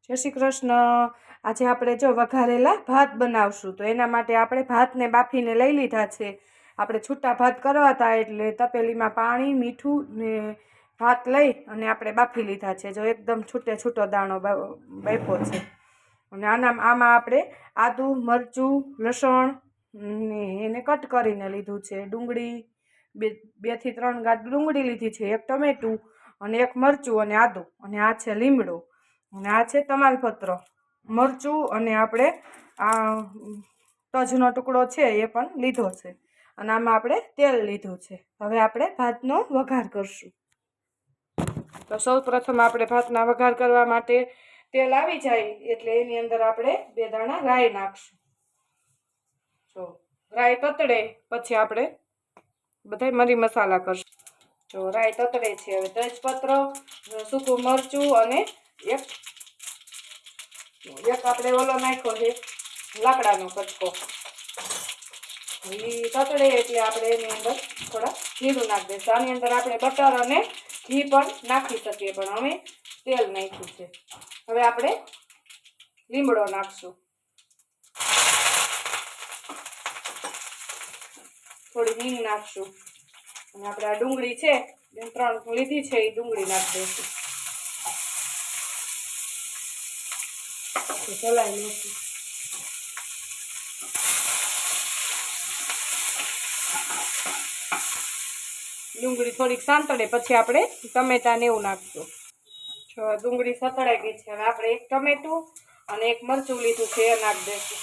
જય શ્રી કૃષ્ણ। આજે આપણે જો વઘારેલા ભાત બનાવશું, તો એના માટે આપણે ભાતને બાફીને લઈ લીધા છે। આપણે છૂટા ભાત કરવા હતા એટલે તપેલીમાં પાણી, મીઠું ને ભાત લઈ અને આપણે બાફી લીધા છે। જો એકદમ છૂટો દાણો બાફ્યો છે। અને આમાં આપણે આદુ, મરચું, લસણ ને એને કટ કરીને લીધું છે। ડુંગળી 2 થી 3 ગાંઠ ડુંગળી લીધી છે, 1 ટમેટું અને 1 મરચું અને આદુ, અને આ છે લીમડો અને આ છે તમાલપત્ર, મરચું અને આપણે આ તજનો ટુકડો છે એ પણ લીધો છે। અને આમાં આપણે તેલ લીધું છે। હવે આપણે ભાતનો વઘાર કરશું। તો સૌ પ્રથમ આપણે ભાતના વઘાર કરવા માટે તેલ આવી જાય એટલે એની અંદર આપણે 2 દાણા રાઈ નાખશું। જો રાઈ તતડે પછી આપણે બધાય મરી મસાલા કરશું। જો રાઈ તતડે છે, હવે તેજપત્ર, સૂકું મરચું અને એક આપણે ઓલો નાખ્યો છે લાકડાનો કટકો। એ તતડે એટલે આપણે એની અંદર થોડા જીરું નાખી દઈશું। આની અંદર આપણે બટર અને ઘી પણ નાખી શકીએ, પણ અમે તેલ નાખ્યું છે। હવે આપણે લીમડો નાખશું, થોડી હિંગ નાખશું અને આપણે આ ડુંગળી છે 3 લીધી છે, એ ડુંગળી નાખી દઈશું। ચલાવી લઈશું। ડુંગળી થોડીક સાંતળે પછી આપણે ટમેટા ને એવું નાખશું। જો ડુંગળી સતળાઈ ગઈ છે, હવે આપણે 1 ટમેટું અને 1 મરચું લીધું છે એ નાખી દઈશું।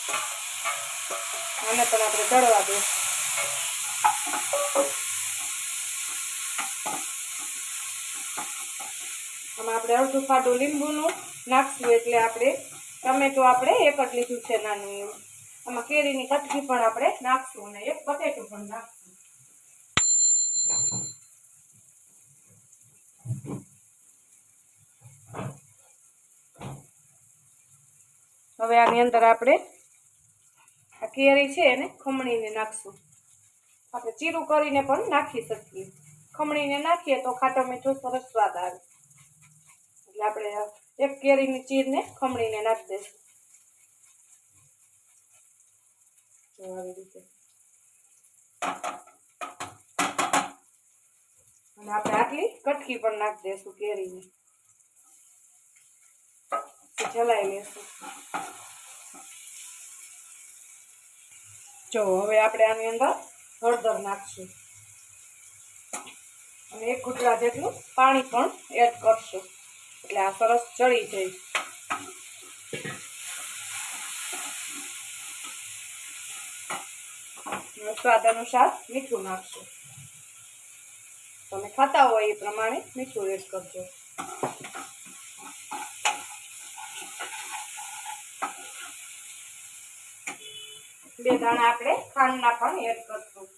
આને પણ આપણે તળવા દઈશું। આમાં આપણે અડધું ફાટું લીંબુનું નાખશું, એટલે આપણે ટમેટું આપણે 1 જ લીધું છે નાનું એવું। આમાં કેરીની કટકી પણ આપણે નાખશું અને 1 બટેટું પણ નાખશું। હવે આની અંદર આપણે આ કેરી છે એને ખમણીને નાખશું। આપણે ચીરું કરીને પણ નાખી શકીએ, ખમણીને નાખીએ તો ખાટો મીઠો સરસ સ્વાદ આવે। એટલે આપણે 1 કેરીની ચીરને ખમણીને નાખી દઈશું। જો આવી રીતે, અને આપણે આટલી કટકી પણ નાખી દઈશું કેરીની, ચલાવી લેશું। જો હવે આપણે આની અંદર હળદર નાખશું અને 1 ઘૂંટડા જેટલું પાણી પણ એડ કરશું, એટલે આ સરસ ચડી જાય। સ્વાદ અનુસાર મીઠું નાખશું, તમે ખાતા હોય એ પ્રમાણે મીઠું એડ કરજો। બે દાણા આપણે ખાંડના પણ એડ કરશું।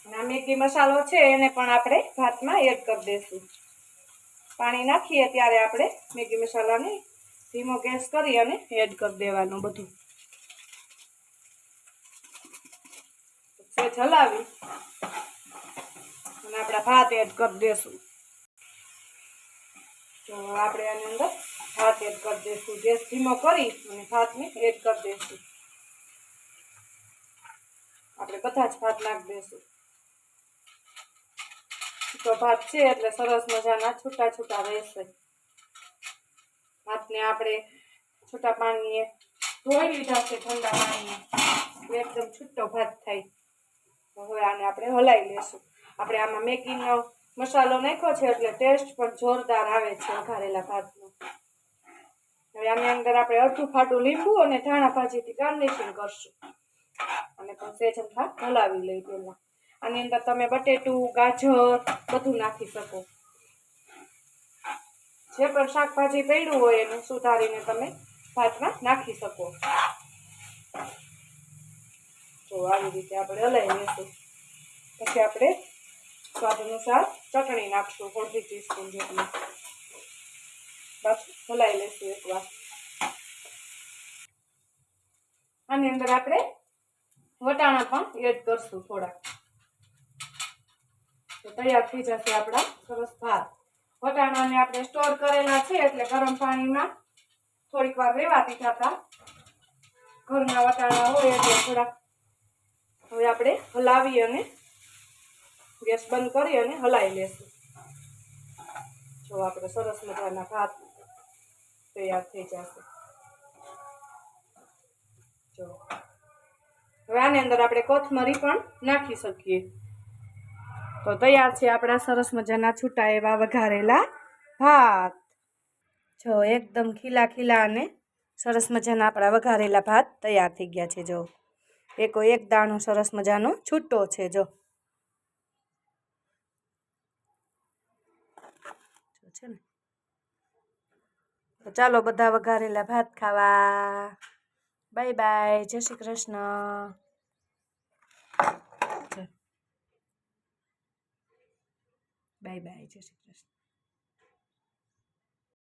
અને આ મેગી મસાલો છે એને પણ આપણે ભાતમાં એડ કરી દઈશું। પાણી નાખીએ ત્યારે આપણે મેગી મસાલાને ધીમો ગેસ કરી અને એડ કરી દેવાનું બધું। હલાવી અને આપણા ભાત એડ કરી દઈશું। તો આપણે આની અંદર ભાત એડ કરી દઈશું, ગેસ ધીમો કરી અને ભાતને એડ કરી દઈશું। આપણે બધા જ ભાત નાખી દઈશું। તો ભાત છે એટલે સરસ મજાના છૂટા છૂટા રહેશે। ભાતને આપણે છૂટા પાણીએ ધોઈ લીધા છે, ઠંડા પાણીએ, એકદમ છૂટો ભાત થાય। તો હવે આને આપણે હલાવી લેશું। આપણે આમાં મેગીનો મસાલો નાખ્યો છે એટલે ટેસ્ટ પણ જોરદાર આવે છે વઘારેલા ભાતનો। હવે આની અંદર આપણે અડધું ફાટું લીંબુ અને ધાણા ભાજીથી ગાર્નિશિંગ કરશું અને પણ સહેજ હલાવી લઈ પહેલા। આની અંદર તમે બટેટું, ગાજર બધું નાખી શકો, જે પણ શાકભાજી પડ્યું હોય એને સુધારીને તમે ભાતમાં નાખી શકો। તો આવી રીતે આપણે હલાવી લઈશું। પછી આપણે સ્વાદ અનુસાર ચટણી નાખશું, 1/2 ટીસ્પૂન જેટલી, બસ હલાવી લઈશું એકવાર। આની અંદર આપણે વટાણા પણ એડ કરશું થોડા, તો તૈયાર થઈ જશે આપણા સરસ ભાત। વટાણાને આપણે સ્ટોર કરેલા છે એટલે ગરમ પાણીમાં થોડીક વાર રહેવા દીધા હતા. ઘરના વટાણા હોય એટલે થોડાક હવે આપણે હલાવી અને ગેસ બંધ કરી અને હલાવી લેશું. જો આપણે સરસ મજાના ભાત તૈયાર થઈ જશે. જો હવે આની અંદર આપણે કોથમરી પણ નાખી શકીએ. તો તૈયાર છે આપણા સરસ મજાના છૂટા એવા વઘારેલા ભાત. જો એકદમ ખીલા ખીલા અને સરસ મજાના આપણા વઘારેલા ભાત તૈયાર થઈ ગયા છે. જો એક દાણો સરસ મજાનો છૂટો છે. જો છે ને. તો ચાલો બધા વઘારેલા ભાત ખાવા. Bye bye. જય શ્રી કૃષ્ણ. Bye bye. જય શ્રી કૃષ્ણ.